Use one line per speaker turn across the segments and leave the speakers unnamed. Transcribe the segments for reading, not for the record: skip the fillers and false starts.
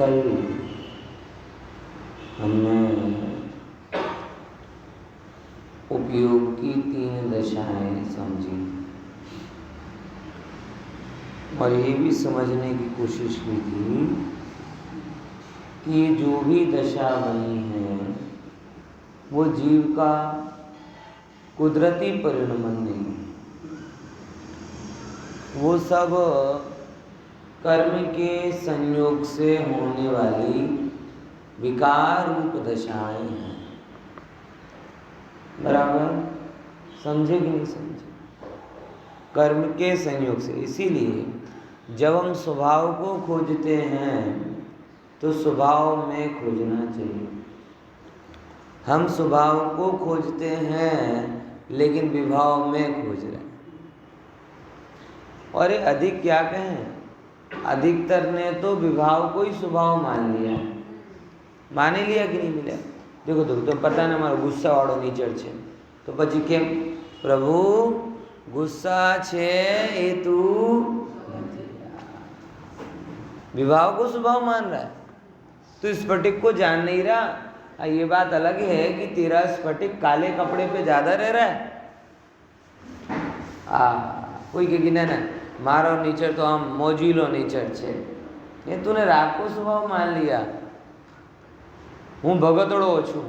कल हमने उपयोग की 3 दशाएं समझी और ये भी समझने की कोशिश की थी कि जो भी दशा बनी है वो जीव का कुदरती परिणमन नहीं, वो सब कर्म के संयोग से होने वाली विकार रूप दशाएं हैं। बराबर समझे कि नहीं समझे? कर्म के संयोग से। इसीलिए जब हम स्वभाव को खोजते हैं तो स्वभाव में खोजना चाहिए। हम स्वभाव को खोजते हैं लेकिन विभाव में खोज रहे हैं। और ये अधिक क्या कहें, अधिकतर ने तो विभाव को ही स्वभाव मान लिया है। मान ही लिया कि नहीं मिला? देखो तो पता ना मारो गुस्सा वाड़ो नीचर छे तो પછી કેમ પ્રભુ ગુસ્સા છે એ तू विभाव को स्वभाव मान रहा है, तो स्फटिक को जान नहीं रहा। ये बात अलग है कि तेरा स्फटिक काले कपड़े पे ज्यादा रह रहा है। कोई कहेगी ना मारो नेचर तो आम मोजीलो नेचर छे, ये तूने राग को स्वभाव मान लिया। हूँ भगतड़ो छूँ,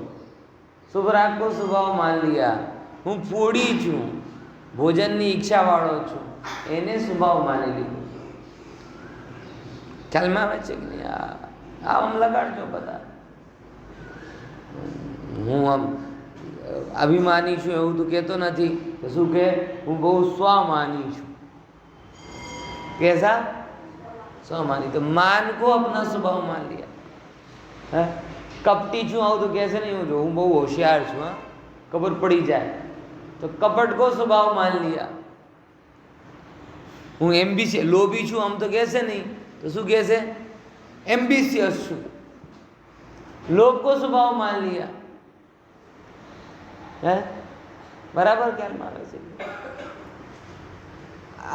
शुभ राग को स्वभाव मान लिया। हूँ फोड़ी छूँ, भोजन की इच्छा वाड़ो छूँ, एने स्वभाव मानी लीधो। ख्याल में आवे छे कि नहीं? आम लगाड़जो बता। हूँ आम अभिमानी छूँ एवं तो कहतो नहीं, तो शू कहे हूँ बहुत स्वामानी छूँ। कैसा स्वामानी? तो मान को अपना स्वभाव मान लिया है। कपटी छू आऊँ तो कैसे नहीं हो जो हूँ बहुत होशियार छू, हाँ खबर पड़ी जाए तो कपट को स्वभाव मान लिया। हूँ एम्बिशियस लोभी छू हम तो कैसे नहीं, तो शू कैसे एम्बिशियस छू, लोभ को स्वभाव मान लिया है। बराबर क्या मारे से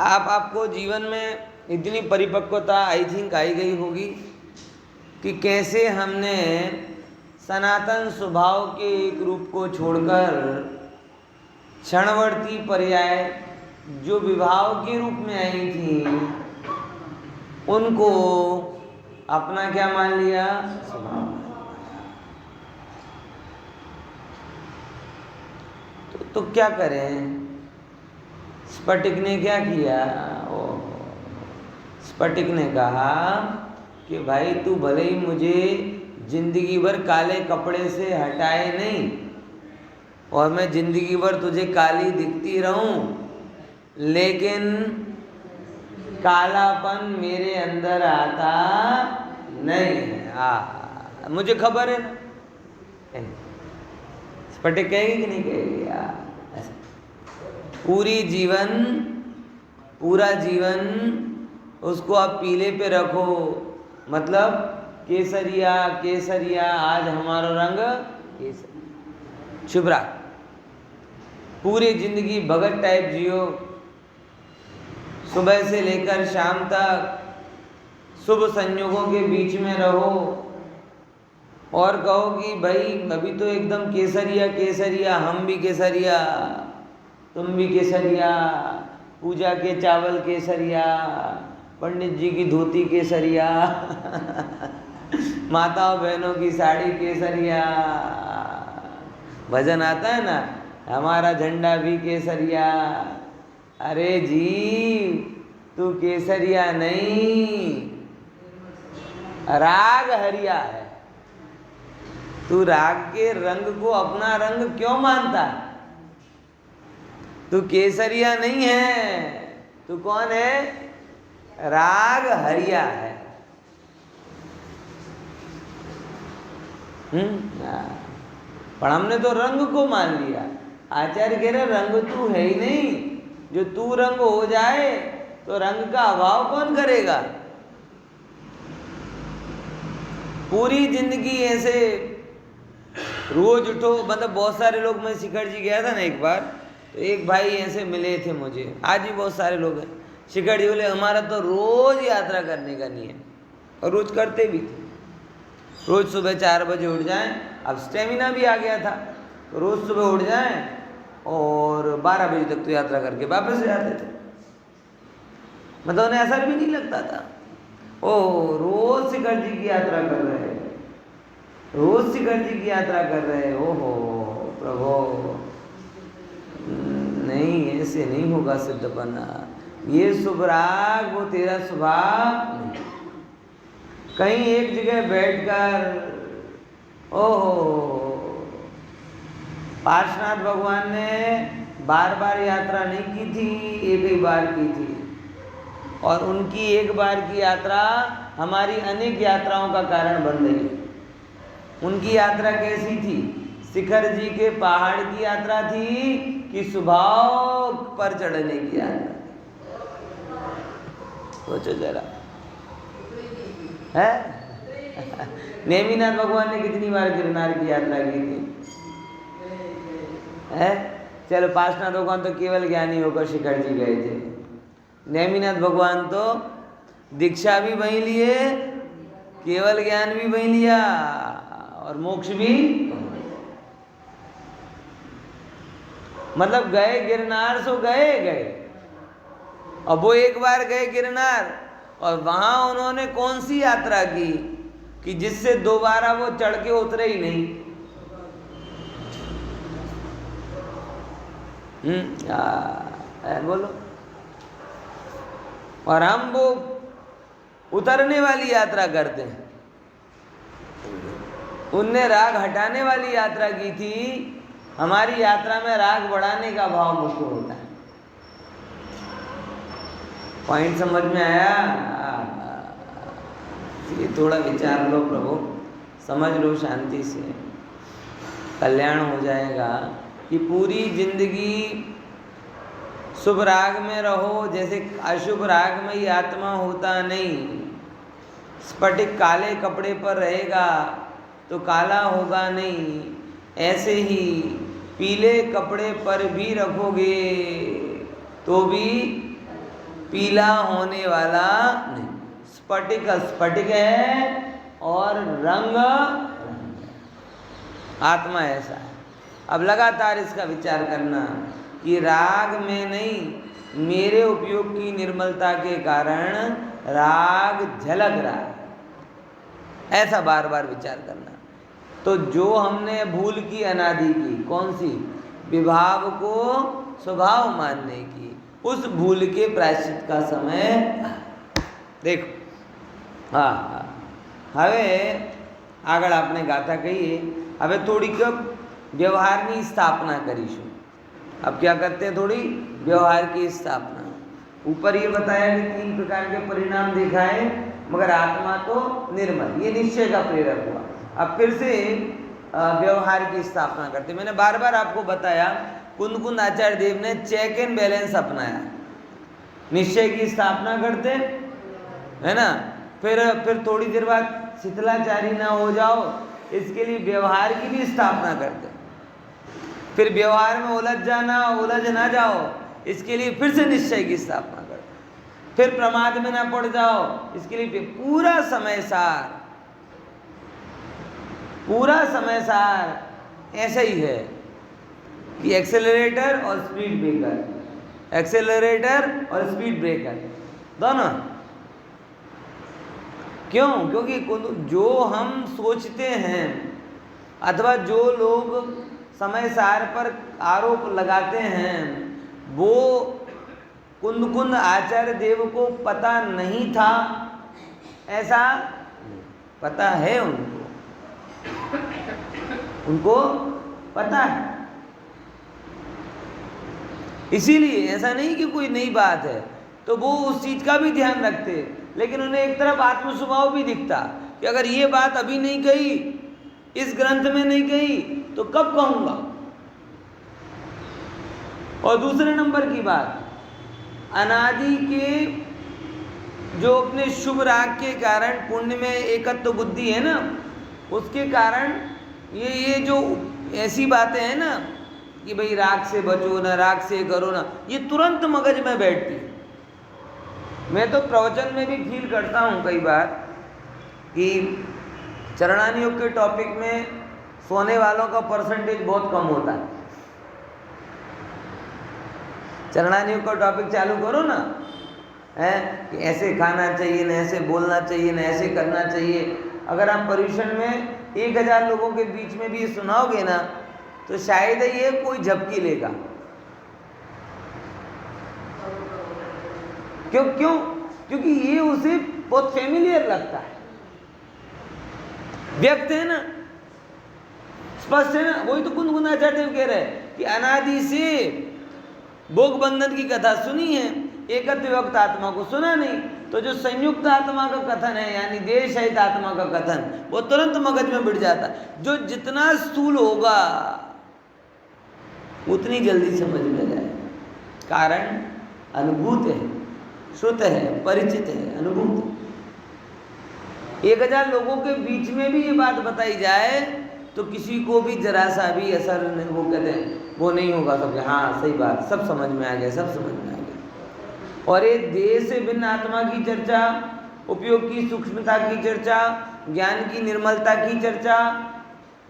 आपको जीवन में इतनी परिपक्वता आई थिंक आई गई होगी कि कैसे हमने सनातन स्वभाव के एक रूप को छोड़कर क्षणवर्ती पर्याय जो विभाव के रूप में आई थी उनको अपना क्या मान लिया? स्वभाव। तो क्या करें? स्फटिक ने क्या किया? स्फटिक ने कहा कि भाई तू भले ही मुझे जिंदगी भर काले कपड़े से हटाए नहीं और मैं जिंदगी भर तुझे काली दिखती रहूं, लेकिन कालापन मेरे अंदर आता नहीं है। मुझे खबर है ना। स्फटिक कहेगी कि नहीं कहेगी? पूरा जीवन उसको आप पीले पे रखो, मतलब केसरिया केसरिया, आज हमारा रंग केसरिया, शुभ राग। पूरी जिंदगी भगत टाइप जियो, सुबह से लेकर शाम तक शुभ संयोगों के बीच में रहो और कहो कि भाई अभी तो एकदम केसरिया केसरिया, हम भी केसरिया, तुम भी केसरिया, पूजा के चावल केसरिया, पंडित जी की धोती केसरिया, माताओं बहनों की साड़ी केसरिया। भजन आता है ना, हमारा झंडा भी केसरिया। अरे जी तू केसरिया नहीं, राग हरिया है। तू राग के रंग को अपना रंग क्यों मानता? तू केसरिया नहीं है, तू कौन है? राग हरिया है। पर हमने तो रंग को मान लिया। आचार्य कह रहे रंग तू है ही नहीं, जो तू रंग हो जाए तो रंग का अभाव कौन करेगा? पूरी जिंदगी ऐसे रोज उठो, मतलब बहुत सारे लोग, मैं शिखर जी गया था ना एक बार, तो एक भाई ऐसे मिले थे मुझे, आज भी बहुत सारे लोग हैं। शिखर जी बोले हमारा तो रोज यात्रा करने का नहीं है, और रोज करते भी थे। रोज़ सुबह 4 बजे उठ जाएं, अब स्टेमिना भी आ गया था, तो रोज़ सुबह उठ जाएं और 12 बजे तक तो यात्रा करके वापस जाते थे। मतलब उन्हें असर भी नहीं लगता था। ओ रोज़ शिखर जी की यात्रा कर रहे हैं, रोज़ शिखर जी की यात्रा कर रहे हैं, ओहो प्रभु नहीं, ऐसे नहीं होगा सिद्धपना। ये शुभराग वो तेरा स्वभाव नहीं। कहीं एक जगह बैठकर ओहो, पार्श्वनाथ भगवान ने बार बार यात्रा नहीं की थी, एक ही बार की थी, और उनकी एक बार की यात्रा हमारी अनेक यात्राओं का कारण बन रही। उनकी यात्रा कैसी थी? शिखर जी के पहाड़ की यात्रा थी कि स्वभाव पर चढ़ने की यात्रा? सोचो जरा, है? नेमिनाथ भगवान ने कितनी बार गिरनार की यात्रा की थी? है? चलो पार्श्वनाथ भगवान तो केवल ज्ञानी होकर शिखर जी गए थे। नेमिनाथ भगवान तो दीक्षा भी वहीं लिए, केवल ज्ञान भी वहीं लिया और मोक्ष भी। मतलब गए गिरनार सो गए। अब वो एक बार गए गिरनार और वहां उन्होंने कौन सी यात्रा की कि जिससे दोबारा वो चढ़ के उतरे ही नहीं। बोलो। और हम वो उतरने वाली यात्रा करते हैं। उनने राग हटाने वाली यात्रा की थी। हमारी यात्रा में राग बढ़ाने का भाव मुख्य होता है। पॉइंट समझ में आया? ये थोड़ा विचार लो प्रभु, समझ लो शांति से, कल्याण हो जाएगा। कि पूरी जिंदगी शुभ राग में रहो, जैसे अशुभ राग में ही आत्मा होता नहीं। स्फटिक काले कपड़े पर रहेगा तो काला होगा नहीं, ऐसे ही पीले कपड़े पर भी रखोगे तो भी पीला होने वाला नहीं। स्फटिक स्फटिक है और रंग आत्मा ऐसा है। अब लगातार इसका विचार करना कि राग में नहीं, मेरे उपयोग की निर्मलता के कारण राग झलक रहा है, ऐसा बार बार विचार करना। तो जो हमने भूल की अनादि की, कौन सी? विभाव को स्वभाव मानने की, उस भूल के प्रायश्चित का समय देखो। हाँ, हवे આગળ આપણે ગાથા કહીએ। હવે થોડીક व्यवहार की स्थापना करीशू। अब क्या करते हैं? थोड़ी व्यवहार की स्थापना। ऊपर ये बताया कि 3 प्रकार के परिणाम दिखाए, मगर आत्मा तो निर्मल, ये निश्चय का प्रेरक हुआ। अब फिर से व्यवहार की स्थापना करते। मैंने बार बार आपको बताया, कुंद कुंद आचार्य देव ने चेक एंड बैलेंस अपनाया। निश्चय की स्थापना करते है ना, फिर थोड़ी देर बाद शीतलाचारी ना हो जाओ, इसके लिए व्यवहार की भी स्थापना करते। फिर व्यवहार में उलझ ना जाओ, इसके लिए फिर से निश्चय की स्थापना करते। फिर प्रमाद में ना पड़ जाओ, इसके लिए पूरा समय सार ऐसा ही है कि एक्सेलरेटर और स्पीड ब्रेकर, एक्सेलरेटर और स्पीड ब्रेकर दोनों। क्यों? क्योंकि जो हम सोचते हैं अथवा जो लोग समय सार पर आरोप लगाते हैं, वो कुंद कुंद आचार्य देव को पता नहीं था, ऐसा पता है उनको पता है। इसीलिए ऐसा नहीं कि कोई नई बात है तो वो उस चीज का भी ध्यान रखते, लेकिन उन्हें एक तरफ आत्म स्वभाव भी दिखता कि अगर ये बात अभी नहीं कही, इस ग्रंथ में नहीं कही, तो कब कहूंगा। और दूसरे नंबर की बात, अनादि के जो अपने शुभ राग के कारण पुण्य में एकत्व बुद्धि है ना, उसके कारण ये जो ऐसी बातें हैं ना कि भाई राग से बचो ना, राग से करो ना, ये तुरंत मगज में बैठती है। मैं तो प्रवचन में भी फील करता हूँ कई बार कि चरणानी योग के टॉपिक में सोने वालों का परसेंटेज बहुत कम होता है। चरणानी योग का टॉपिक चालू करो ना, है कि ऐसे खाना चाहिए ना, ऐसे बोलना चाहिए ना, ऐसे करना चाहिए। अगर आप पर्यूषण में 1000 लोगों के बीच में भी सुनाओगे ना, तो शायद ये कोई झपकी लेगा। क्यों? क्योंकि ये उसे बहुत फेमिलियर लगता है, व्यक्त है ना, स्पष्ट है ना। वही तो कुंदकुंदाचार्य देव कह रहे हैं कि अनादि से भोग बंधन की कथा सुनी है, एकत्व विभक्त आत्मा को सुना नहीं। तो जो संयुक्त आत्मा का कथन है, यानी देह सहित आत्मा का कथन, वो तुरंत मगज में बिठ जाता है। जो जितना स्थूल होगा उतनी जल्दी समझ में जाए। कारण अनुभूत है, श्रुत है, परिचित है, अनुभूत। 1000 लोगों के बीच में भी ये बात बताई जाए तो किसी को भी जरा सा भी असर नहीं, वो कहते हैं वो नहीं होगा। सब हाँ सही बात, सब समझ में आ गया, सब समझ में आ गया। और ये देह से भिन्न आत्मा की चर्चा, उपयोग की सूक्ष्मता की चर्चा, ज्ञान की निर्मलता की चर्चा,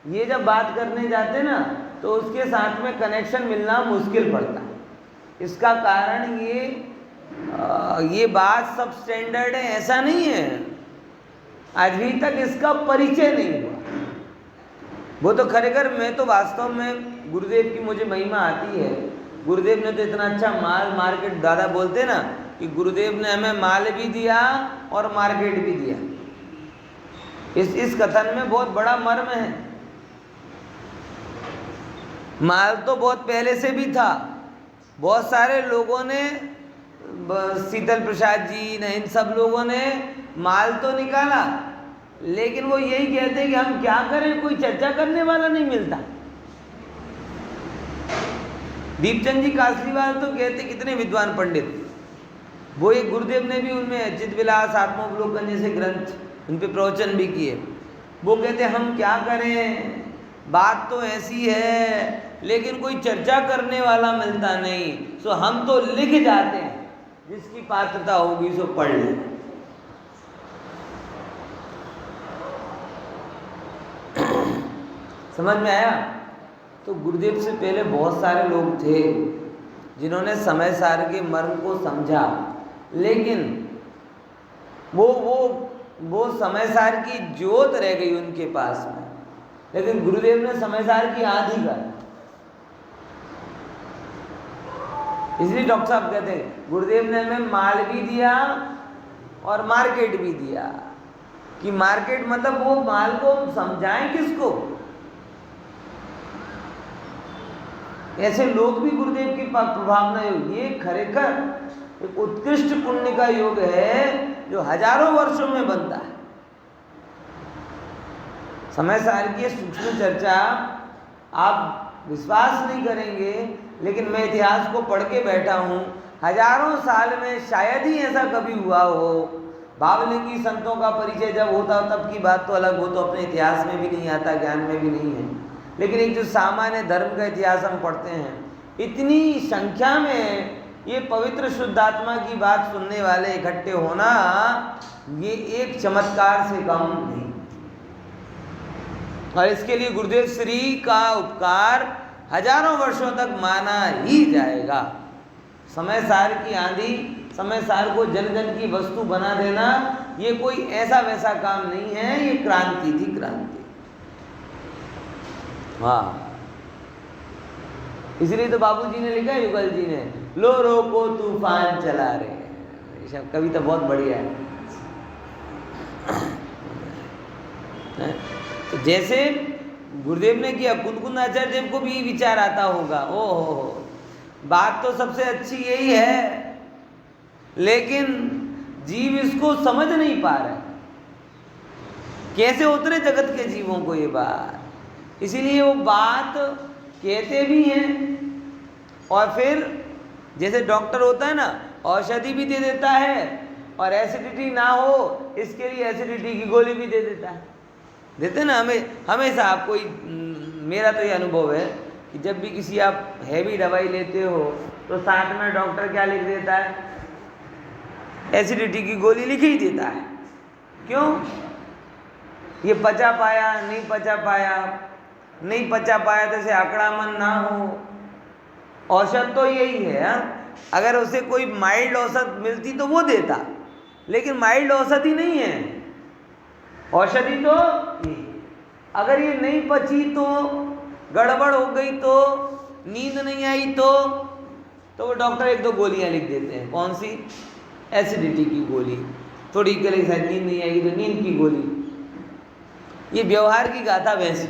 ये जब बात करने जाते ना तो उसके साथ में कनेक्शन मिलना मुश्किल पड़ता है। इसका कारण ये बात सब स्टैंडर्ड है ऐसा नहीं है, अभी तक इसका परिचय नहीं हुआ। वो तो खरेखर, मैं तो वास्तव में गुरुदेव की मुझे महिमा आती है। गुरुदेव ने तो इतना अच्छा माल मार्केट, दादा बोलते ना कि गुरुदेव ने हमें माल भी दिया और मार्केट भी दिया। इस कथन में बहुत बड़ा मर्म है। माल तो बहुत पहले से भी था, बहुत सारे लोगों ने, शीतल प्रसाद जी ने, इन सब लोगों ने माल तो निकाला, लेकिन वो यही कहते हैं कि हम क्या करें, कोई चर्चा करने वाला नहीं मिलता। दीपचंद जी कासलीवाल तो कहते कितने विद्वान पंडित, वो एक गुरुदेव ने भी उनमें चित्तविलास, आत्मोवलोकन जैसे ग्रंथ उन पे प्रवचन भी किए। वो कहते हम क्या करें, बात तो ऐसी है लेकिन कोई चर्चा करने वाला मिलता नहीं, सो हम तो लिख जाते हैं, जिसकी पात्रता होगी सो पढ़ ले। समझ में आया? तो गुरुदेव से पहले बहुत सारे लोग थे जिन्होंने समय सार के मर्म को समझा, लेकिन वो समय सार की ज्योत रह गई उनके पास में। लेकिन गुरुदेव ने समय सार की आंधी कर, इसलिए डॉक्टर साहब कहते हैं गुरुदेव ने हमें माल भी दिया और मार्केट भी दिया। कि मार्केट मतलब वो माल को समझाएं किसको। ऐसे लोग भी गुरुदेव की प्रभावना योग, ये खरेखर एक उत्कृष्ट पुण्य का योग है जो हजारों वर्षों में बनता है। समय सार की सूक्ष्म चर्चा आप विश्वास नहीं करेंगे, लेकिन मैं इतिहास को पढ़ के बैठा हूँ, हजारों साल में शायद ही ऐसा कभी हुआ हो। भावलिंगी संतों का परिचय जब होता हो तब की बात तो अलग हो, तो अपने इतिहास में भी नहीं आता, ज्ञान में भी नहीं है। लेकिन एक जो सामान्य धर्म का इतिहास हम पढ़ते हैं, इतनी संख्या में ये पवित्र शुद्धात्मा की बात सुनने वाले इकट्ठे होना, ये एक चमत्कार से कम नहीं। और इसके लिए गुरुदेव श्री का उपकार हजारों वर्षों तक माना ही जाएगा। समय सार की आंधी, समय सार को जन जन की वस्तु बना देना, ये कोई ऐसा वैसा काम नहीं है, ये क्रांति थी, क्रांति। हाँ, इसलिए तो बाबूजी ने लिखा है, युगल जी ने, लो रोको तूफान चला रहे। ये सब कविता बहुत बढ़िया है। तो जैसे गुरुदेव ने किया, कुंदकुंदाचार्य देव को भी विचार आता होगा, ओहो बात तो सबसे अच्छी यही है, लेकिन जीव इसको समझ नहीं पा रहे, कैसे उतरे जगत के जीवों को ये बात। इसीलिए वो बात कहते भी हैं, और फिर जैसे डॉक्टर होता है ना, औषधि भी दे देता है, और एसिडिटी ना हो इसके लिए एसिडिटी की गोली भी दे देता है। देते ना हमें हमेशा। आपको मेरा तो ये अनुभव है कि जब भी किसी आप हैवी दवाई लेते हो तो साथ में डॉक्टर क्या लिख देता है, एसिडिटी की गोली लिख ही देता है। क्यों? ये पचा पाया, नहीं पचा पाया, नहीं पचा पाया तो इसे आक्रामन ना हो। औषध तो यही है। हाँ? अगर उसे कोई माइल्ड औषध मिलती तो वो देता, लेकिन माइल्ड औषधि नहीं है, औषधि तो ये। अगर ये नहीं पची तो, गड़बड़ हो गई तो, नींद नहीं आई तो वो डॉक्टर एक दो गोलियां लिख देते हैं। कौन सी? एसिडिटी की गोली। थोड़ी के लिए शायद नींद नहीं आएगी तो नींद की गोली। ये व्यवहार की गाथा वैसी।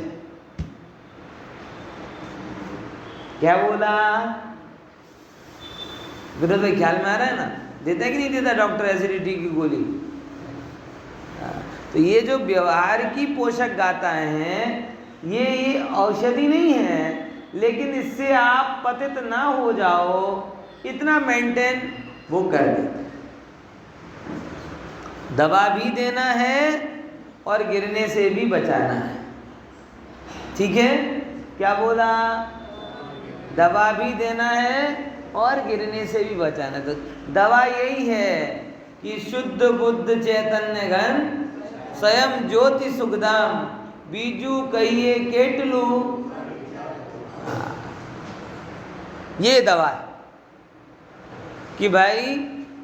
क्या बोला विरोध भाई? ख्याल में आ रहा है ना? देता है कि नहीं देता डॉक्टर एसिडिटी की गोली? तो ये जो व्यवहार की पोषक गाथाएं हैं, ये औषधि नहीं है, लेकिन इससे आप पतित ना हो जाओ इतना मेंटेन वो कर देते। दवा भी देना है और गिरने से भी बचाना है। ठीक है? क्या बोला? दवा भी देना है और गिरने से भी बचाना। तो दवा यही है कि शुद्ध बुद्ध चैतन्य घन स्वयं ज्योति सुखधाम बीजू कहिए केटलू। ये दवा है कि भाई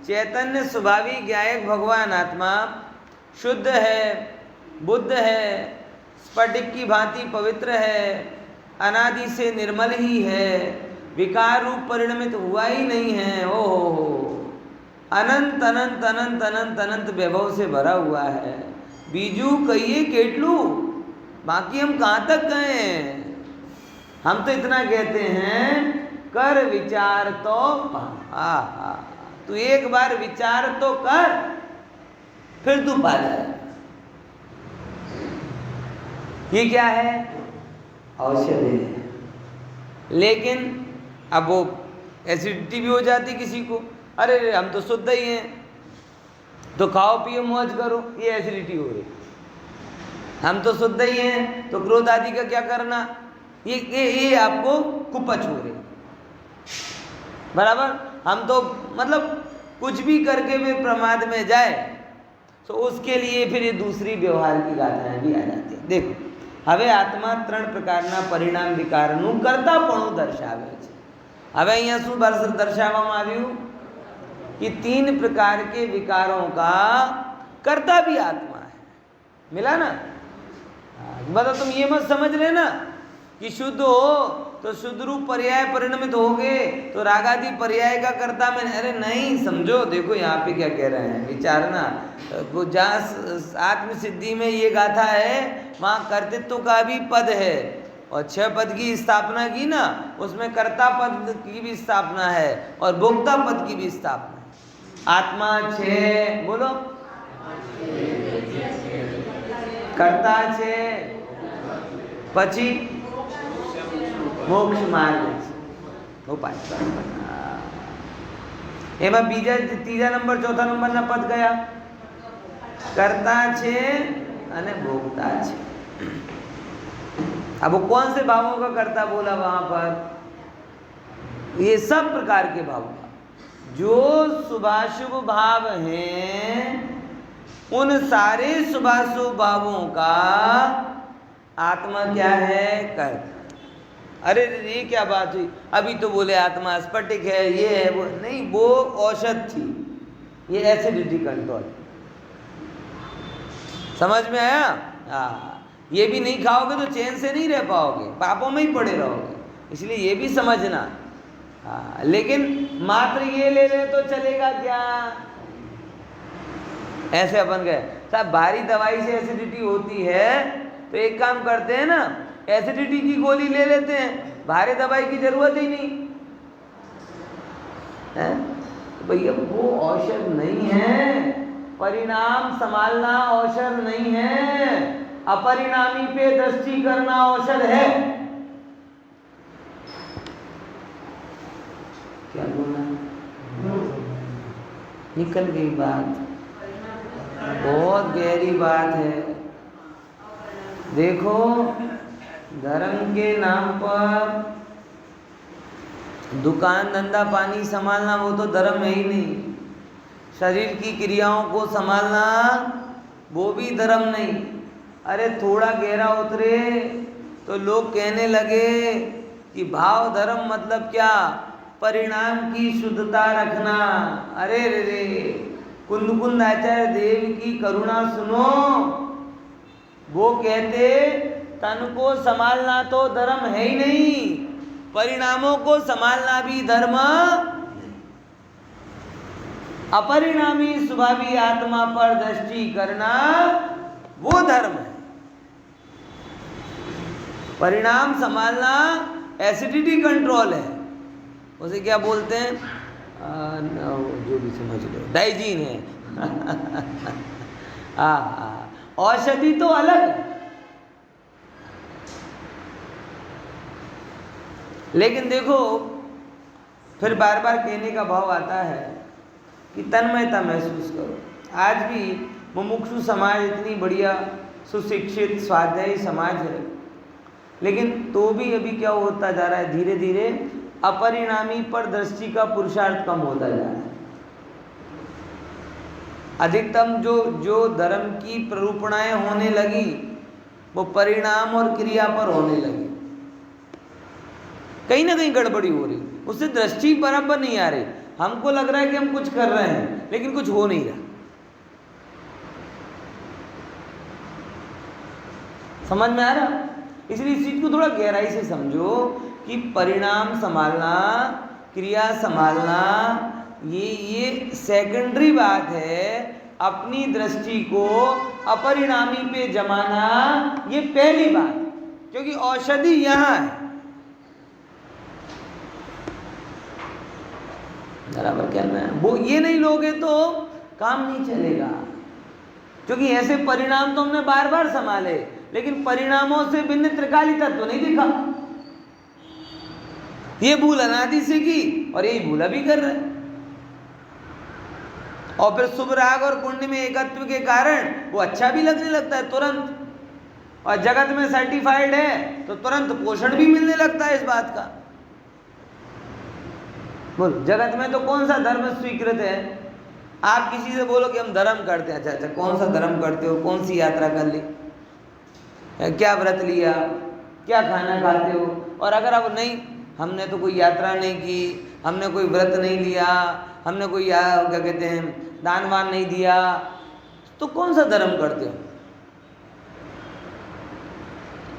चैतन्य स्वाभाविक ज्ञायक भगवान आत्मा शुद्ध है, बुद्ध है, स्फटिक की भांति पवित्र है, अनादि से निर्मल ही है, विकार रूप परिणमित हुआ ही नहीं है। ओहो, अनंत अनंत अनंत अनंत अनंत वैभव से भरा हुआ है। बीजू कहिए केटलू, बाकी हम कहाँ तक गए? हम तो इतना कहते हैं कर विचार तो पा। तू एक बार विचार तो कर, फिर तू पा जाए। ये क्या है? औषधि है। लेकिन अब वो एसिडिटी भी हो जाती किसी को। अरे हम तो शुद्ध ही हैं, तो खाओ पियो मौज करो, ये एसिडिटी हो रही। हम तो शुद्ध ही हैं, तो क्रोध आदि का क्या करना? ये आपको कुपच हो रही। बराबर? हम तो मतलब कुछ भी करके वे प्रमाद में जाए, तो उसके लिए फिर ये दूसरी व्यवहार की गाथाएं भी आ जाती हैं। देखो, हवे आत्मा 3 प्रकारना परिणाम विकारનું કરતાપણું દર્શાવે છે। હવે અહીંયા શું દર્શાવવામાં આવ્યું कि 3 प्रकार के विकारों का कर्ता भी आत्मा है। मिला ना? मतलब तुम ये मत समझ लेना कि शुद्ध हो तो शुद्ध रूप पर्याय परिणमित हो गए तो रागादि पर्याय का कर्ता में। अरे नहीं, समझो। देखो यहाँ पे क्या कह रहे हैं, विचारना। जहाँ आत्म सिद्धि में ये गाथा है, वहाँ कर्तृत्व का भी पद है, और 6 पद की स्थापना की ना, उसमें कर्ता पद की भी स्थापना है और भोक्ता पद की भी स्थापना है। आत्मा 6 बोलो, कर्ता 6, પછી મોક્ષ માર્ગ ઉપાય। એમાં બીજા 3જા નંબર 4થા નંબરના પદ કયા? कर्ता छे અને भोक्ता छे। अब वो कौन से भावों का कर्ता बोला वहां पर? ये सब प्रकार के भावों का, जो शुभाशुभ भाव हैं, उन सारे शुभाशुभ भावों का आत्मा क्या है? कर्ता। अरे ये क्या बात हुई? अभी तो बोले आत्मा स्फटिक है, ये है, वो नहीं, वो औषध थी। ये एसिडिटी कंट्रोल। समझ में आया? ये भी नहीं खाओगे तो चैन से नहीं रह पाओगे, पापों में ही पड़े रहोगे। इसलिए ये भी समझना। लेकिन मात्र ये ले ले तो चलेगा क्या? ऐसे अपन गए साहब, भारी दवाई से एसिडिटी होती है तो एक काम करते हैं ना, एसिडिटी की गोली ले लेते हैं, भारी दवाई की जरूरत ही नहीं है। तो भैया वो औषध नहीं है, परिणाम संभालना औषध नहीं है, अपरिणामी पे दृष्टि करना औषध है। क्या बोला? निकल गई बात, बहुत गहरी बात है। देखो, धर्म के नाम पर दुकान धंधा पानी संभालना वो तो धर्म है ही नहीं। शरीर की क्रियाओं को संभालना वो भी धर्म नहीं। अरे थोड़ा गहरा उतरे तो लोग कहने लगे कि भाव धर्म मतलब क्या, परिणाम की शुद्धता रखना। अरे रे रे, कुंद कुंद आचार्य देव की करुणा सुनो। वो कहते तन को संभालना तो धर्म है ही नहीं, परिणामों को संभालना भी धर्म। अपरिणामी स्वभावी आत्मा पर दृष्टि करना वो धर्म है। परिणाम संभालना एसिडिटी कंट्रोल है, उसे क्या बोलते हैं, जो भी समझ लो, डाइजीन है। औषधि तो अलग है, लेकिन देखो फिर बार बार कहने का भाव आता है कि तन्मयता महसूस करो। आज भी मुमुक्षु समाज इतनी बढ़िया सुशिक्षित स्वाध्यायी समाज है, लेकिन तो भी अभी क्या होता जा रहा है, धीरे धीरे अपरिणामी पर दृष्टि का पुरुषार्थ कम होता जा रहा है। अधिकतम जो धर्म की प्ररूपणाएं होने लगी वो परिणाम और क्रिया पर होने लगी। कहीं ना कहीं गड़बड़ी हो रही, उससे दृष्टि बराबर नहीं आ रही। हमको लग रहा है कि हम कुछ कर रहे हैं, लेकिन कुछ हो नहीं रहा। समझ में आ रहा? इसलिए इस चीज को थोड़ा गहराई से समझो कि परिणाम संभालना, क्रिया संभालना, ये सेकेंडरी बात है। अपनी दृष्टि को अपरिणामी पे जमाना ये पहली बात, क्योंकि औषधि यहां है। बराबर कहना है, वो ये नहीं लोगे तो काम नहीं चलेगा। क्योंकि ऐसे परिणाम तो हमने बार बार संभाले, लेकिन परिणामों से भिन्न त्रिकाली तत्व तो नहीं दिखा। ये भूल अनादि से की और यही भूल अभी कर रहे। और फिर शुभ राग और पुण्य में एकत्व के कारण वो अच्छा भी लगने लगता है तुरंत, और जगत में सर्टिफाइड है तो तुरंत पोषण भी मिलने लगता है इस बात का। बोलो, जगत में तो कौन सा धर्म स्वीकृत है? आप किसी से बोलो कि हम धर्म करते हैं, अच्छा कौन सा धर्म करते हो, कौन सी यात्रा कर ली, क्या व्रत लिया, क्या खाना खाते हो? और अगर आप नहीं, हमने तो कोई यात्रा नहीं की, हमने कोई व्रत नहीं लिया, हमने कोई क्या कहते हैं दानवान नहीं दिया, तो कौन सा धर्म करते हो?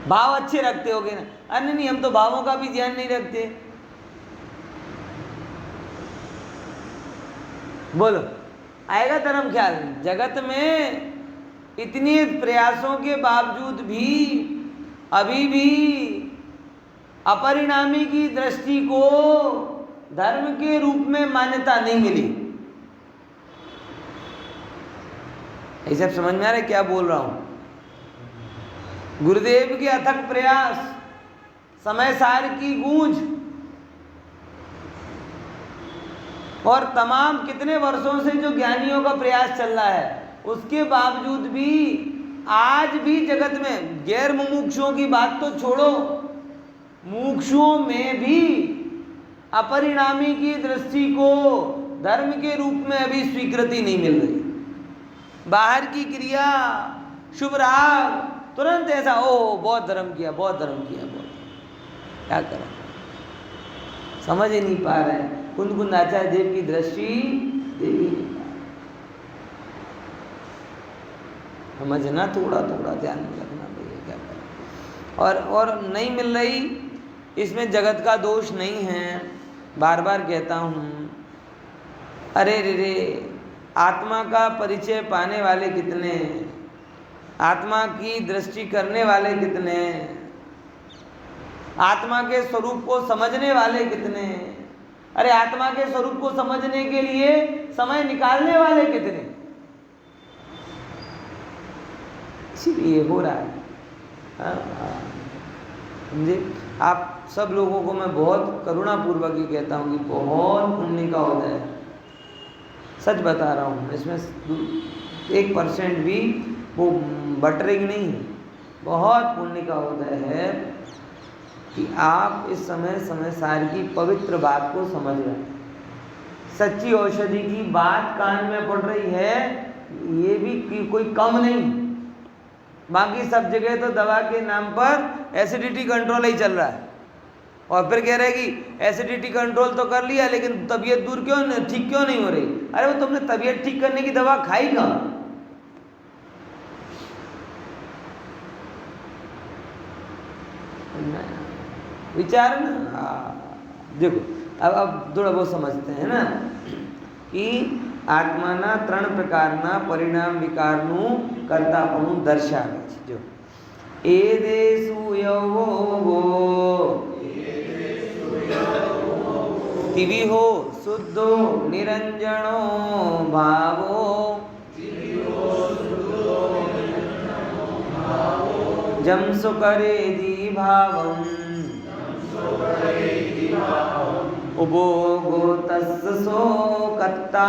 भाव अच्छे रखते होगे ना? अरे नहीं, हम तो भावों का भी ध्यान नहीं रखते। बोलो, आएगा धर्म ख्याल? जगत में इतने प्रयासों के बावजूद भी अभी भी अपरिणामी की दृष्टि को धर्म के रूप में मान्यता नहीं मिली। ये सब समझ में आ रहा है क्या बोल रहा हूं? गुरुदेव के अथक प्रयास, समय सार की गूंज, और तमाम कितने वर्षों से जो ज्ञानियों का प्रयास चल रहा है, उसके बावजूद भी आज भी जगत में गैर मुमुक्षुओं की बात तो छोड़ो, मुमुक्षुओं में भी अपरिणामी की दृष्टि को धर्म के रूप में अभी स्वीकृति नहीं मिल रही। बाहर की क्रिया, शुभ राग, तुरंत ऐसा ओ बहुत धर्म किया, बहुत धर्म किया, बहुत। क्या करें, समझ ही नहीं पा रहे हैं। कुंद कुंद आचार्य देव की दृष्टि देवी नहीं पा रहे। समझना, थोड़ा थोड़ा ध्यान में रखना भैया, क्या करें। और नहीं मिल रही, इसमें जगत का दोष नहीं है। बार बार कहता हूँ, अरे रे रे, आत्मा का परिचय पाने वाले कितने, आत्मा की दृष्टि करने वाले कितने, आत्मा के स्वरूप को समझने वाले कितने, अरे आत्मा के स्वरूप को समझने के लिए समय निकालने वाले कितने। इसीलिए हो रहा है। समझे? आप सब लोगों को मैं बहुत करुणापूर्वक ही कहता हूँ कि बहुत पुण्य का उदय है। सच बता रहा हूँ, इसमें 1% भी वो बटरिंग नहीं है। बहुत पुण्य का उदय है कि आप इस समय सार की पवित्र बात को समझ रहे हैं। सच्ची औषधि की बात कान में पड़ रही है, ये भी कोई कम नहीं। बाकी सब जगह तो दवा के नाम पर एसिडिटी कंट्रोल ही चल रहा है, और फिर कह रहे हैं कि एसिडिटी कंट्रोल तो कर लिया लेकिन तबीयत दूर क्यों नहीं, ठीक क्यों नहीं हो रही। अरे वो तुमने तबीयत ठीक करने की दवा खाई कहाँ? विचार ना। देखो अब थोड़ा बहुत समझते हैं ना कि आत्माना 3 प्रकारना परिणाम विकारનું કર્તાપણું દર્શાવે છે। જો એ દેશુ યવો तिविहो शुद्धो निरंजनो भावो जमसु करे दीभावम उभोगो तस्य शोकत्ता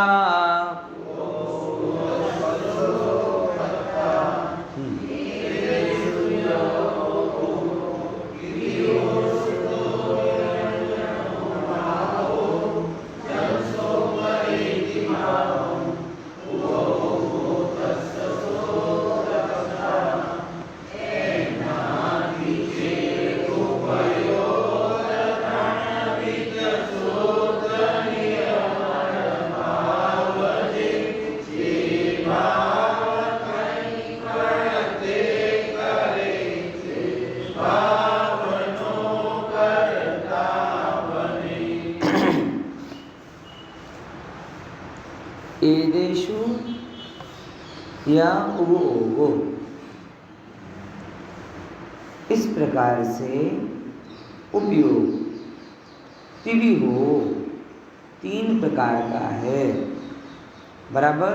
एदेशु या उभो, इस प्रकार से उपयोग तिविहो 3 प्रकार का है, बराबर।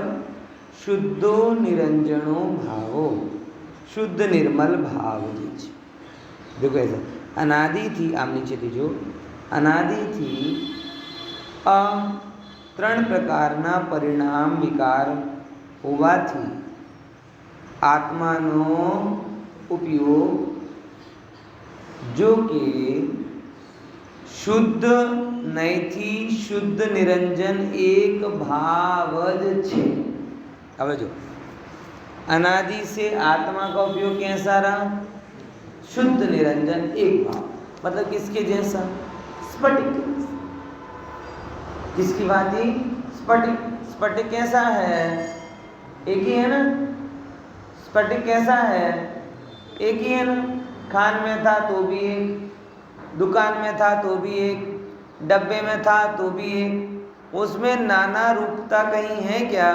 शुद्धो निरंजनो भावो, शुद्ध निर्मल भाव जी। देखो ऐसा अनादि थी, आम नीचे थी जो अनादि थी 3 પ્રકારના પરિણામ વિકાર હોવાથી આત્માનો ઉપયોગ જો કે શુદ્ધ નહીંથી શુદ્ધ નિરંજન એક ભાવ જ છે। હવે જો अनादि से आत्मा का उपयोग कैसा रहा? शुद्ध निरंजन एक भाव, मतलब किसके जैसा? स्फटिक। किसकी भांति? स्फटिक। स्फटिक कैसा है? एक ही है ना। स्फटिक कैसा है? एक ही है ना। खान में था तो भी एक, दुकान में था तो भी एक, डब्बे में था तो भी एक, उसमें नाना रूपता कहीं है क्या?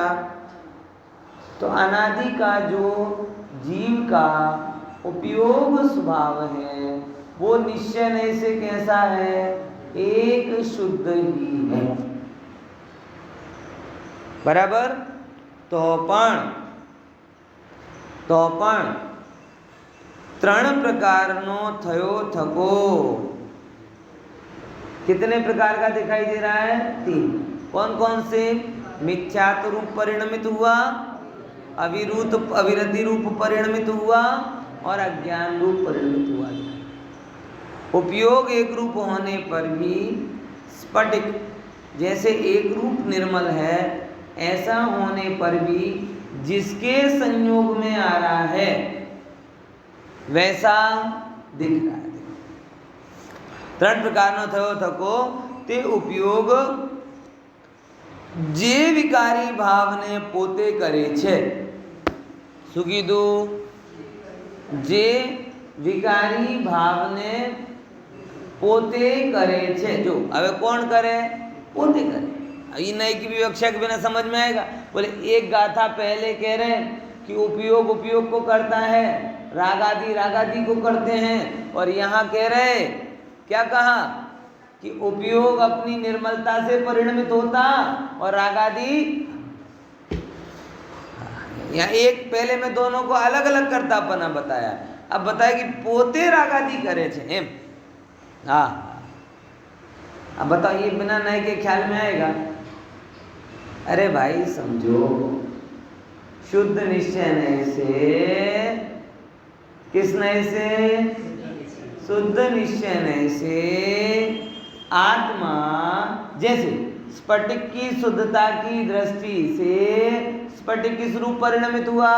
तो अनादि का जो जीव का उपयोग स्वभाव है वो निश्चय नहीं से कैसा है? एक शुद्ध ही है, बराबर। तो पण 3 प्रकारનો થયો થકો। कितने प्रकार का दिखाई दे रहा है? 3। कौन कौन से? मिथ्यात्व रूप परिणमित हुआ, अविरति रूप परिणमित हुआ और अज्ञान रूप परिणमित हुआ। उपयोग एक रूप होने पर भी स्फटिक जैसे एक रूप निर्मल है, ऐसा होने पर भी जिसके संयोग में आ रहा है वैसा दिख रहा है। 3 प्रकारનો થયો થકો તે ઉપયોગ જે વિકારી ભાવને પોતે કરે છે। શું કીધું? જે વિકારી ભાવને પોતે કરે છે। जो હવે कौन करे? पोते करे। ये नहीं की विवक्षा के बिना समझ में आएगा। बोले एक गाथा पहले कह रहे कि उपयोग उपयोग को करता है, रागादि को करते हैं, और यहाँ कह रहे क्या कहा कि उपयोग अपनी निर्मलता से परिणमित होता और रागादि। यहाँ एक पहले में दोनों को अलग अलग करतापना बताया, अब बताया कि पोते रागादि करे छे एम। हाँ, अब बताओ ये बिना नए के ख्याल में आएगा? अरे भाई समझो, शुद्ध निश्चय नए से, किस नए से? शुद्ध निश्चय नए से आत्मा जैसे स्फटिक की शुद्धता की दृष्टि से स्फटिक किस रूप परिणमित हुआ?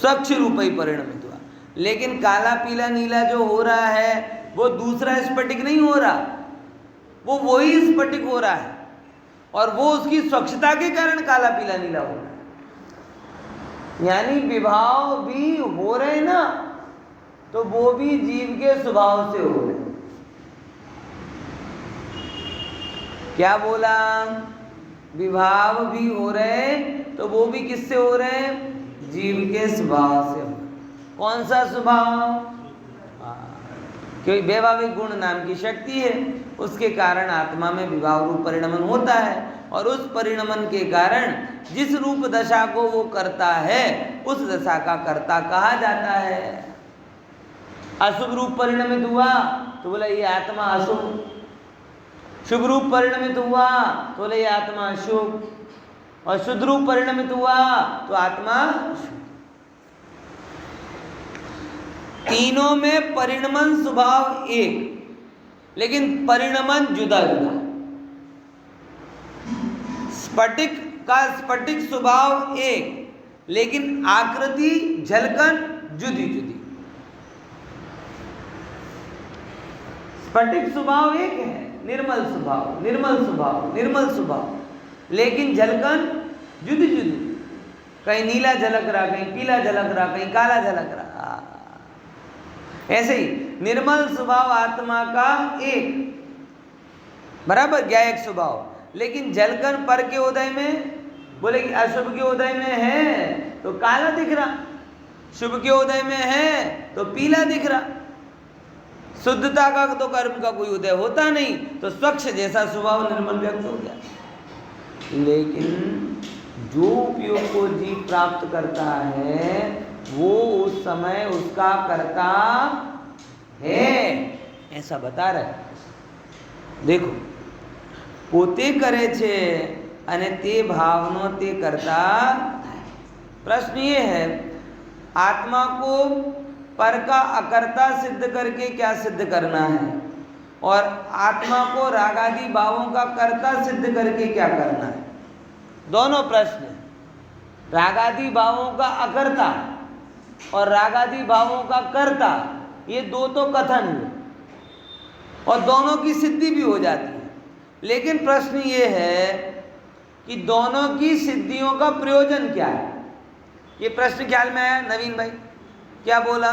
स्वच्छ रूप ही परिणमित हुआ। लेकिन काला पीला नीला जो हो रहा है वो दूसरा स्फटिक नहीं हो रहा, वो वही स्फटिक हो रहा है, और वो उसकी स्वच्छता के कारण काला पीला नीला हो रहा है। यानी विभाव भी हो रहे ना, तो वो भी जीव के स्वभाव से हो रहे। क्या बोला? विभाव भी हो रहे, तो वो भी किससे हो रहे? जीव के स्वभाव से। कौन सा स्वभाव? क्योंकि वैभाविक गुण नाम की शक्ति है, उसके कारण आत्मा में विभाव रूप परिणमन होता है, और उस परिणमन के कारण जिस रूप दशा को वो करता है उस दशा का कर्ता कहा जाता है। अशुभ रूप परिणमित हुआ तो बोला ये आत्मा अशुभ, शुभ रूप परिणमित हुआ तो बोले ये आत्मा शुभ, और शुद्ध रूप परिणमित हुआ तो आत्मा शुभ। तीनों में परिणमन स्वभाव एक, लेकिन परिणमन जुदा जुदा। स्फटिक का स्फटिक स्वभाव एक, लेकिन आकृति झलकन जुदी जुदी। स्फटिक स्वभाव एक है, निर्मल स्वभाव, निर्मल स्वभाव, निर्मल स्वभाव, लेकिन झलकन जुदी जुदी। कहीं नीला झलक रहा, कहीं पीला झलक रहा, कहीं काला झलक रहा। ऐसे ही निर्मल स्वभाव आत्मा का एक, बराबर ज्ञायक स्वभाव, लेकिन झलकन पर के उदय में, बोले कि अशुभ के उदय में है तो काला दिख रहा, शुभ के उदय में है तो पीला दिख रहा। शुद्धता का तो कर्म का कोई उदय होता नहीं, तो स्वच्छ जैसा स्वभाव निर्मल व्यक्त हो गया। लेकिन जो उपयोग को जीव प्राप्त करता है वो उस समय उसका कर्ता है, ऐसा बता रहे। देखो, पोते करे छे अने ते भावनो ते करता। प्रश्न ये है, आत्मा को पर का अकर्ता सिद्ध करके क्या सिद्ध करना है, और आत्मा को रागादि भावों का कर्ता सिद्ध करके क्या करना है? दोनों प्रश्न है। रागादि भावों का अकर्ता और रागादि भावों का कर्ता, ये दो तो कथन है, और दोनों की सिद्धि भी हो जाती है। लेकिन प्रश्न ये है कि दोनों की सिद्धियों का प्रयोजन क्या है? ये प्रश्न ख्याल में आया नवीन भाई? क्या बोला?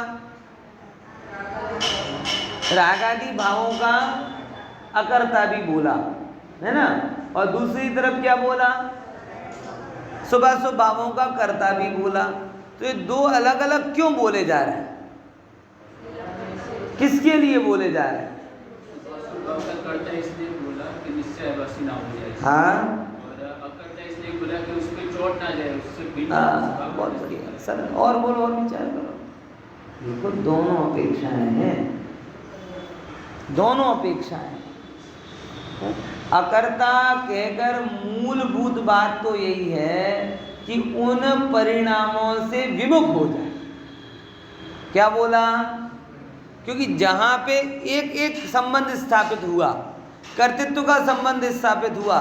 रागादि भावों का अकर्ता भी बोला है ना, और दूसरी तरफ क्या बोला? शुभाशुभ भावों का कर्ता भी बोला। तो ये दो अलग अलग क्यों बोले जा रहे हैं? किसके लिए बोले जा रहे हैं?
इसलिए बोला कि निश्चय अवश्य ना हो जाए।
हाँ,
और अकर्ता इसलिए बोला कि उस पे चोट ना जाए, उससे
बहुत बढ़िया सर, और बोलो, और विचार करो। देखो, दोनों अपेक्षाएं हैं, दोनों अपेक्षाएं। अकर्ता कहकर मूलभूत बात तो यही है कि उन परिणामों से विमुख हो जाए। क्या बोला? क्योंकि जहां पे एक एक संबंध स्थापित हुआ, कर्तृत्व का संबंध स्थापित हुआ,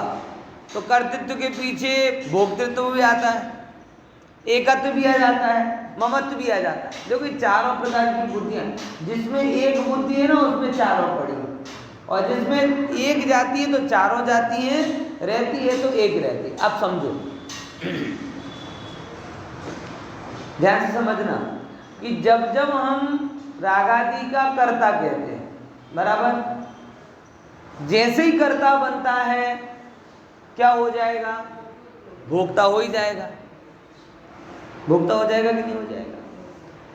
तो कर्तृत्व के पीछे भोक्तृत्व भी आता है, एकत्व भी आ जाता है, ममत्व भी आ जाता है। देखो, चारों प्रकार की बुद्धियां, जिसमें एक बुद्धि है ना उसमें चारों पड़ी, और जिसमें एक जाती है तो चारों जाती हैं, रहती है तो एक रहती है। अब समझो, ध्यान से समझना कि जब जब हम रागादि का कर्ता कहते हैं, बराबर, जैसे ही कर्ता बनता है क्या हो जाएगा? भोक्ता हो ही जाएगा। भोक्ता हो जाएगा कि नहीं हो जाएगा?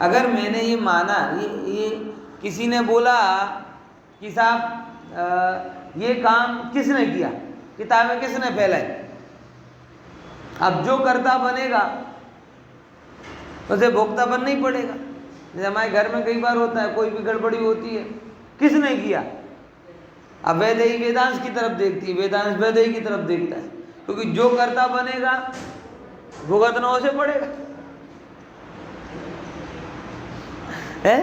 अगर मैंने ये माना, ये किसी ने बोला कि साहब ये काम किसने किया, किताबें किसने फैलाई, अब जो कर्ता बनेगा उसे भोक्ता बनना ही पड़ेगा। जैसे हमारे घर में कई बार होता है, कोई भी गड़बड़ी होती है, किसने किया? अब वैदेही वेदांश की तरफ देखती है, वेदांश वैदेही की तरफ देखता है, क्योंकि जो कर्ता बनेगा भुगतना उसे पड़ेगा। है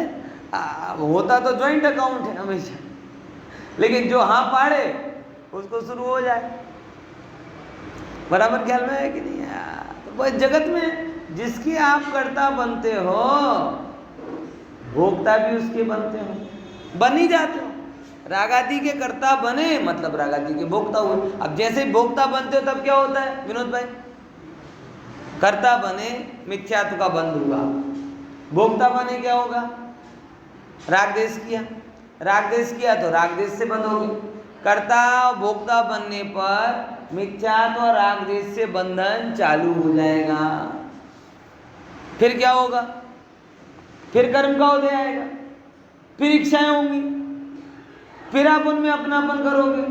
होता तो ज्वाइंट अकाउंट है हमेशा, लेकिन जो हाँ पाड़े उसको शुरू हो जाए। बराबर ख्याल में है कि नहीं? तो बस जगत में जिसके आप कर्ता बनते हो भोक्ता भी उसके बनते हो, बन ही जाते हो। रागादि के कर्ता बने मतलब रागादि के भोक्ता हुए। अब जैसे ही भोक्ता बनते हो तब क्या होता है विनोद भाई? कर्ता बने मिथ्यात्व का बंध हुआ, भोक्ता बने क्या होगा? राग देश किया, राग देश किया तो राग देश से बंध होगी। कर्ता भोक्ता बनने पर मिथ्यात्व और राग देश से बंधन चालू हो जाएगा। फिर क्या होगा? फिर कर्म का उदय आएगा, फिर इच्छाएं होंगी, फिर आप उनमें अपनापन करोगे,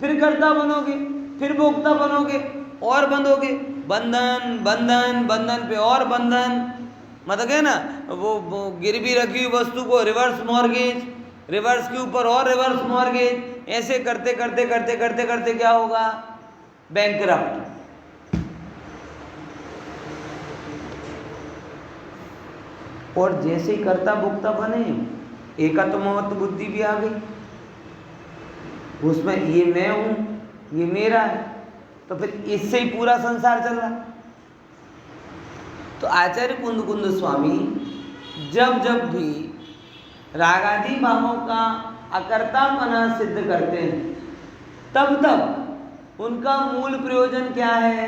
फिर कर्ता बनोगे, फिर भोक्ता बनोगे और बंधोगे। बंधन बंधन बंधन पे और बंधन, मतलब है ना वो गिरवी रखी हुई वस्तु को रिवर्स मॉर्गेज, रिवर्स के ऊपर और रिवर्स मॉर्गेज, ऐसे करते करते करते करते करते क्या होगा? बैंकरप्ट। और जैसे ही कर्ता भोक्ता बने एकात्मवत बुद्धि भी आ गई, उसमें ये मैं हूं, ये मेरा है, तो फिर इससे ही पूरा संसार चल रहा। तो आचार्य कुंद कुंद स्वामी जब जब भी रागादि भावों का अकर्तापना सिद्ध करते हैं तब तब उनका मूल प्रयोजन क्या है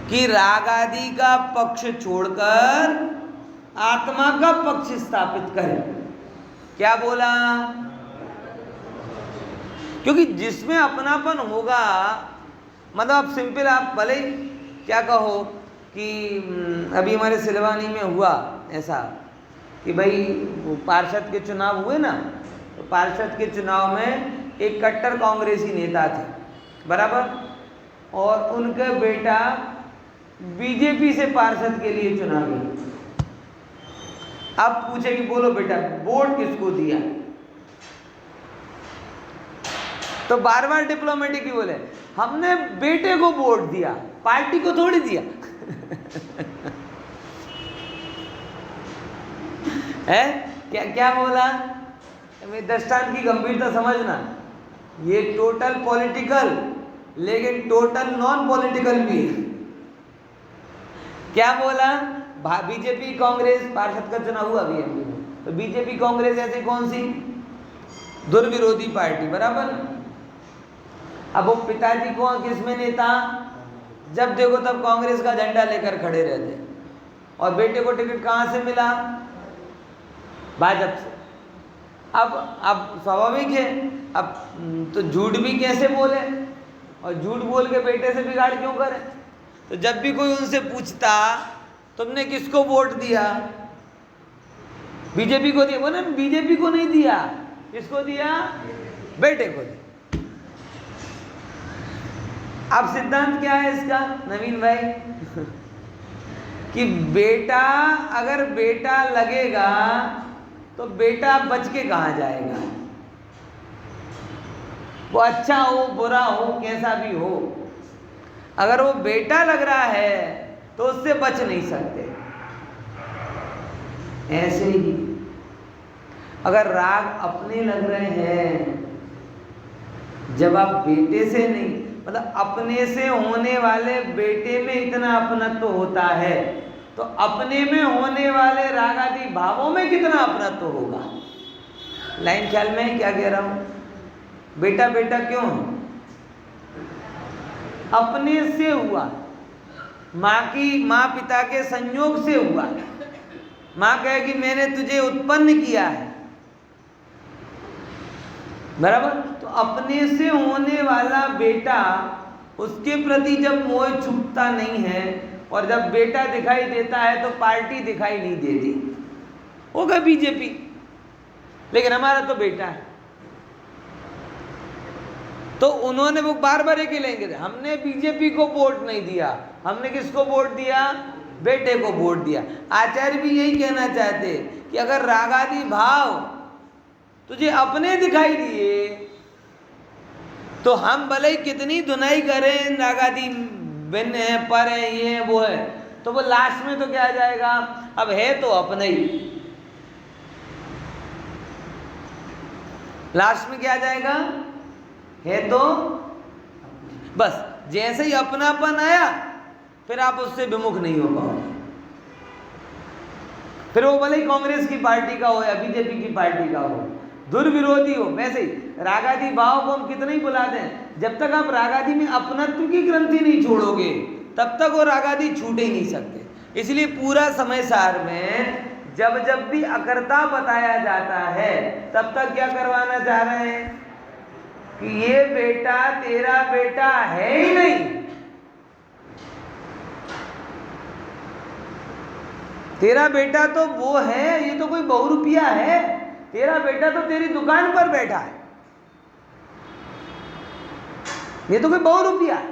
कि रागादि का पक्ष छोड़कर आत्मा का पक्ष स्थापित करें। क्या बोला? क्योंकि जिसमें अपनापन होगा, मतलब आप सिंपल, आप भले ही क्या कहो कि अभी हमारे सिलवानी में हुआ ऐसा कि भाई वो पार्षद के चुनाव हुए ना, तो पार्षद के चुनाव में एक कट्टर कांग्रेसी नेता थे, बराबर, और उनका बेटा बीजेपी से पार्षद के लिए चुना गया। अब पूछे कि बोलो बेटा वोट किसको दिया? तो बार बार डिप्लोमेटिक ही बोले हमने बेटे को वोट दिया, पार्टी को थोड़ी दिया। है क्या क्या बोला? दृष्टांत की गंभीरता समझना, ये टोटल पॉलिटिकल लेकिन टोटल नॉन पॉलिटिकल भी है। क्या बोला? बीजेपी कांग्रेस पार्षद का चुनाव हुआ अभी एमपी में, तो बीजेपी कांग्रेस ऐसी कौन सी दुर्विरोधी पार्टी, बराबर। अब वो पिताजी को किसमें नेता, जब देखो तब कांग्रेस का झंडा लेकर खड़े रहते, और बेटे को टिकट कहाँ से मिला? भाजपा से। अब स्वाभाविक है, अब तो झूठ भी कैसे बोले, और झूठ बोल के बेटे से बिगाड़ क्यों करे? तो जब भी कोई उनसे पूछता तुमने किसको वोट दिया? बीजेपी को दिया। बोले बीजेपी को नहीं दिया, किसको दिया? बेटे को दिया। अब सिद्धांत क्या है इसका नवीन भाई? कि बेटा, अगर बेटा लगेगा तो बेटा बच के कहाँ जाएगा? वो अच्छा हो बुरा हो कैसा भी हो, अगर वो बेटा लग रहा है तो उससे बच नहीं सकते। ऐसे ही अगर राग अपने लग रहे हैं, जब आप बेटे से नहीं, मतलब अपने से होने वाले बेटे में इतना अपनत्व होता है, तो अपने में होने वाले रागादि भावों में कितना अपनत्व होगा? लाइन ख्याल में क्या कह रहा हूं? बेटा बेटा क्यों? अपने से हुआ, माँ पिता के संयोग से हुआ। माँ कहे कि मैंने तुझे उत्पन्न किया है, बराबर। तो अपने से होने वाला बेटा, उसके प्रति जब मोह छुपता नहीं है, और जब बेटा दिखाई देता है तो पार्टी दिखाई नहीं देती, होगा बीजेपी, लेकिन हमारा तो बेटा है। तो उन्होंने वो बार बार एक ही लेंगे, हमने बीजेपी को वोट नहीं दिया, हमने किसको वोट दिया? बेटे को वोट दिया। आचार्य भी यही कहना चाहते कि अगर रागादि भाव तुझे अपने दिखाई दिए तो हम भले ही कितनी धुनाई करें, रागादि भिन्न है, पर है, ये है वो है, तो वो लास्ट में तो क्या आ जाएगा? अब है तो अपने ही, लास्ट में क्या आ जाएगा? है तो बस। जैसे ही अपनापन आया फिर आप उससे विमुख नहीं हो पाओगे। फिर वो भले ही कांग्रेस की पार्टी का हो या बीजेपी की पार्टी का हो, दुर्विरोधी हो। वैसे ही रागादि भाव को हम कितने ही बुलाते हैं, जब तक आप रागादि में अपनत्व की ग्रंथि नहीं छोड़ोगे तब तक वो रागादि छूट ही नहीं सकते। इसलिए पूरा समय सार में जब जब भी अकर्ता बताया जाता है तब तक क्या करवाना चाह रहे हैं कि ये बेटा तेरा बेटा है ही नहीं, तेरा बेटा तो वो है, ये तो कोई बहुरूपिया है, तेरा बेटा तो तेरी दुकान पर बैठा है, ये तो कोई बहुरूपिया है।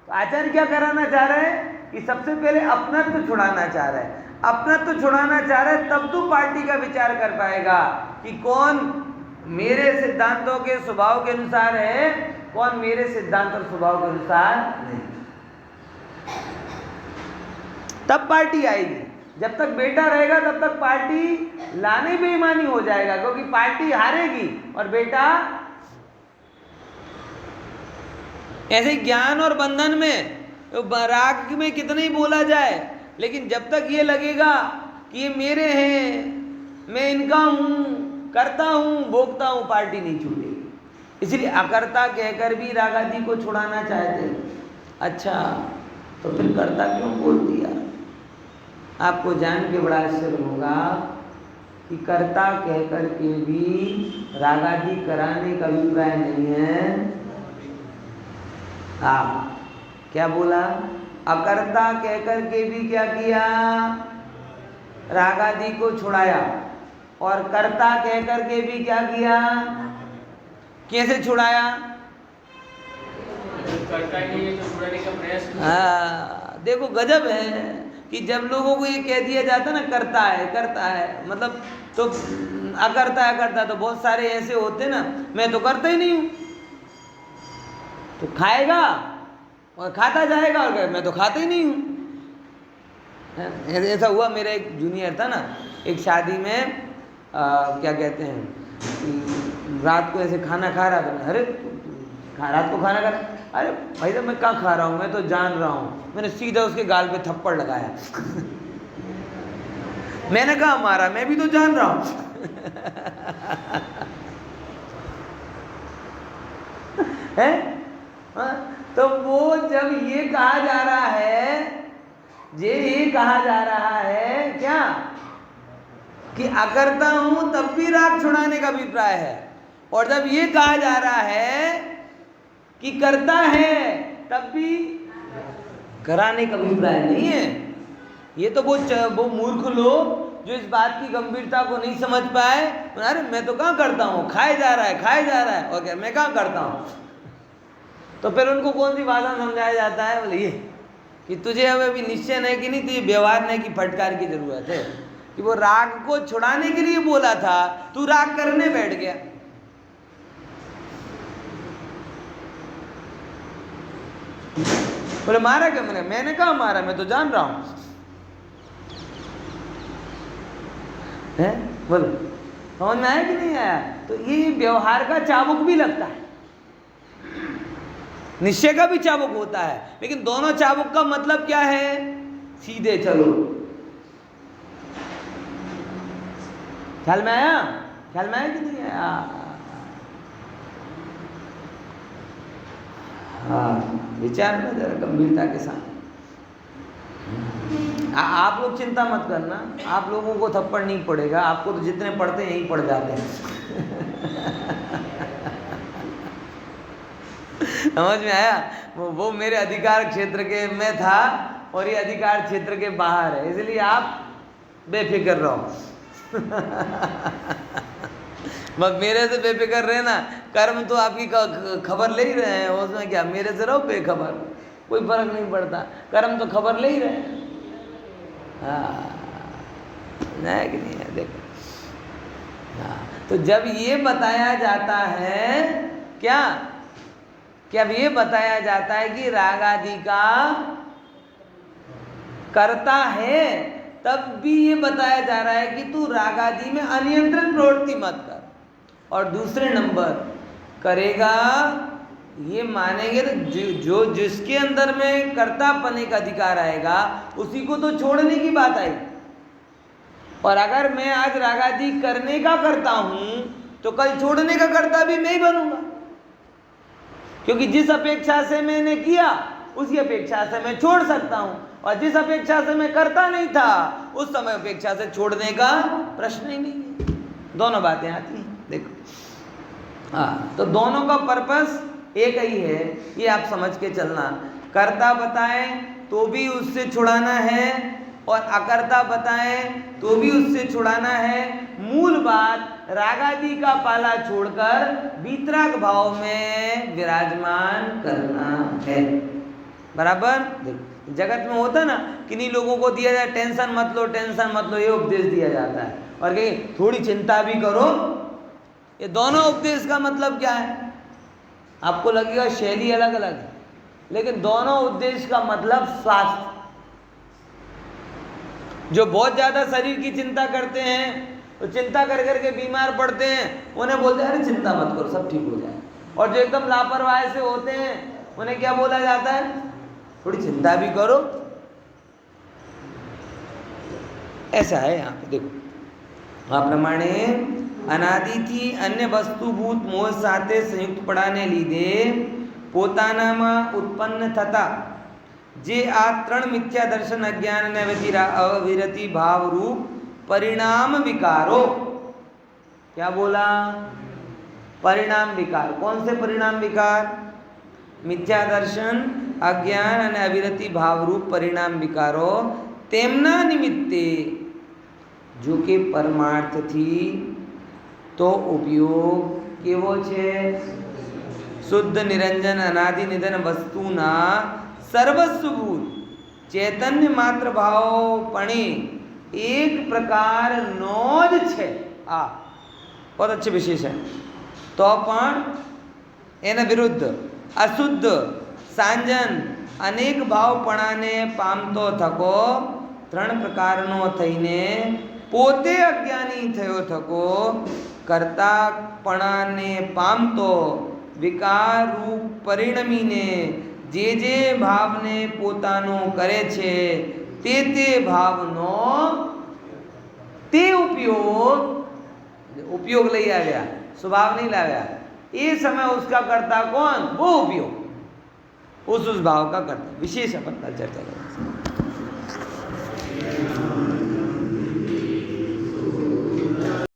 तो आचार्य क्या कराना चाह रहे हैं कि सबसे पहले अपनत्व छुड़ाना चाह रहे हैं। अपनत्व छुड़ाना चाह रहे हैं तब तू पार्टी का विचार कर पाएगा कि कौन मेरे सिद्धांतों के स्वभाव के अनुसार है, कौन मेरे सिद्धांत और स्वभाव के अनुसार नहीं। तब पार्टी आएगी। जब तक बेटा रहेगा तब तक पार्टी लाने बेईमानी हो जाएगा, क्योंकि पार्टी हारेगी और बेटा। ऐसे ज्ञान और बंधन में राग में कितना ही बोला जाए, लेकिन जब तक ये लगेगा कि ये मेरे हैं, मैं इनका हूँ, करता हूँ, भोगता हूँ, पार्टी नहीं छूटेगी। इसलिए अकर्ता कहकर भी रागादि को छुड़ाना चाहते हैं। अच्छा, तो फिर कर्ता क्यों बोल दिया? आपको जान के बड़ा आश्चर्य होगा कि कर्ता कहकर के भी रागादि कराने का अभिप्राय नहीं है। क्या बोला? अकर्ता कहकर के भी क्या किया? रागादि को छुड़ाया। और कर्ता कहकर के भी क्या किया? कैसे छुड़ाया?
करता ही नहीं है तो छुड़ाने का प्रयास किया।
देखो गजब है कि जब लोगों को ये कह दिया जाता है ना करता है, मतलब तो अकर्ता तो बहुत सारे ऐसे होते ना, मैं तो करता ही नहीं हूँ, तो खाएगा और खाता जाएगा और मैं तो खाता ही नहीं हूँ। ऐसा हुआ, मेरा एक जूनियर था ना, एक शादी में क्या कहते हैं, रात को ऐसे खाना खा रहा था। अरे रात को खाना खा रहा, अरे भाई साहब मैं कहाँ खा रहा हूँ, मैं तो जान रहा हूँ। मैंने सीधा उसके गाल पे थप्पड़ लगाया। मैंने कहा मारा, मैं भी तो जान रहा हूँ। है? तो वो जब ये कहा जा रहा है, ये कहा जा रहा है क्या कि अकर्ता हूं तब भी राग छुड़ाने का अभिप्राय है, और जब ये कहा जा रहा है कि करता है तब भी कराने का अभिप्राय नहीं है। ये तो वो मूर्ख लोग जो इस बात की गंभीरता को नहीं समझ पाए, अरे मैं तो कहाँ करता हूँ, खाए जा रहा है, और क्या मैं कहाँ करता हूँ। तो फिर उनको कौन सी भाषा समझाया जाता है? बोले ये कि तुझे अब अभी निश्चय नहीं कि नहीं, तुझे व्यवहार नहीं की फटकार की जरूरत है, कि वो राग को छुड़ाने के लिए बोला था, तू राग करने बैठ गया। बोले मारा क्या? मैंने कहा मारा, मैं तो जान रहा हूं। है? बोलो समझ में आया कि नहीं आया? तो ये व्यवहार का चाबुक भी लगता है, निश्चय का भी चाबुक होता है, लेकिन दोनों चाबुक का मतलब क्या है? सीधे चलो। ख्याल में आया कि नहीं आया? विचार में जरा गंभीरता के साथ। आप लोग चिंता मत करना, आप लोगों को थप्पड़ नहीं पड़ेगा, आपको तो जितने पड़ते हैं यहीं पड़ जाते हैं। समझ में आया? वो मेरे अधिकार क्षेत्र के में था और ये अधिकार क्षेत्र के बाहर है, इसलिए आप बेफिक्र रहो। बस मेरे से बेफिक्र रहे ना, कर्म तो आपकी खबर ले ही रहे हैं, उसमें क्या, मेरे से रहो बेखबर, कोई फर्क नहीं पड़ता, कर्म तो खबर ले ही रहे हैं। है कि नहीं है? देखो, तो जब ये बताया जाता है क्या, अब ये बताया जाता है कि राग आदि का करता है, तब भी ये बताया जा रहा है कि तू राग आदि में अनियंत्रित प्रवृत्ति मत कर। और दूसरे नंबर, करेगा ये मानेंगे तो जो जिसके अंदर में कर्तापने का अधिकार आएगा उसी को तो छोड़ने की बात आई। और अगर मैं आज रागादि करने का करता हूं तो कल छोड़ने का करता भी मैं ही बनूंगा, क्योंकि जिस अपेक्षा से मैंने किया उसी अपेक्षा से मैं छोड़ सकता हूं, और जिस अपेक्षा से मैं करता नहीं था उस समय अपेक्षा से छोड़ने का प्रश्न ही नहीं है। दोनों बातें आती हैं, देखो। हाँ, तो दोनों का पर्पस एक ही है, ये आप समझ के चलना। कर्ता बताए तो भी उससे छुड़ाना है और अकर्ता बताए तो भी उससे छुड़ाना है। मूल बात रागादि का पाला छोड़कर वीतराग भाव में विराजमान करना है। बराबर। देखो जगत में होता ना, किन्हीं लोगों को दिया जाए टेंशन मत लो, टेंशन मत लो, ये उपदेश दिया जाता है, और कहीं थोड़ी चिंता भी करो। ये दोनों उपदेश का मतलब क्या है? आपको लगेगा शैली अलग अलग है, लेकिन दोनों उद्देश्य का मतलब स्वास्थ्य। जो बहुत ज्यादा शरीर की चिंता करते हैं, तो चिंता कर करके बीमार पड़ते हैं, उन्हें बोलते हैं अरे चिंता मत करो सब ठीक हो जाए। और जो एकदम लापरवाही से होते हैं उन्हें क्या बोला जाता है? थोड़ी चिंता भी करो। ऐसा है यहाँ पे देखो। આ પ્રમાણે અનાદિથી અન્ય વસ્તુભૂત મોહ સાથે સંયુક્તપણાને લીધે પોતાનામાં ઉત્પન્ન થતા જે આ ત્રણ મિથ્યા દર્શન અજ્ઞાન અને અવિરતિ ભાવ રૂપ પરિણામ વિકારો, क्या बोला? परिणाम विकार। कौन से परिणाम विकार? मिथ्या दर्शन अज्ञान અને અવિરતિ ભાવ રૂપ પરિણામ વિકારો તેમના નિમિત્તે जो कि परमार्थथी तो उपयोग केवो छे? शुद्ध निरंजन अनादि निधन वस्तुना सर्वस्वभूत चैतन्य मात्र भावपणे एक प्रकार नोज छे। आ बहुत अच्छे विशेषण। तो पण एना विरुद्ध अशुद्ध सांजन अनेक भावपणाने पामतो थको त्रण प्रकारनो थईने પોતે અજ્ઞાની થયો થકો કર્તાપણાને પામતો વિકાર રૂપ પરિણમીને જે ભાવને પોતાનો કરે છે તે ભાવનો તે उपयोग લઈ આવ્યા, स्वभाव नहीं लाव्या। ये समय उसका कर्ता कौन? वो उपयोग, उस भाव का कर्ता। विशेष अपन कल चर्चा करेंगे।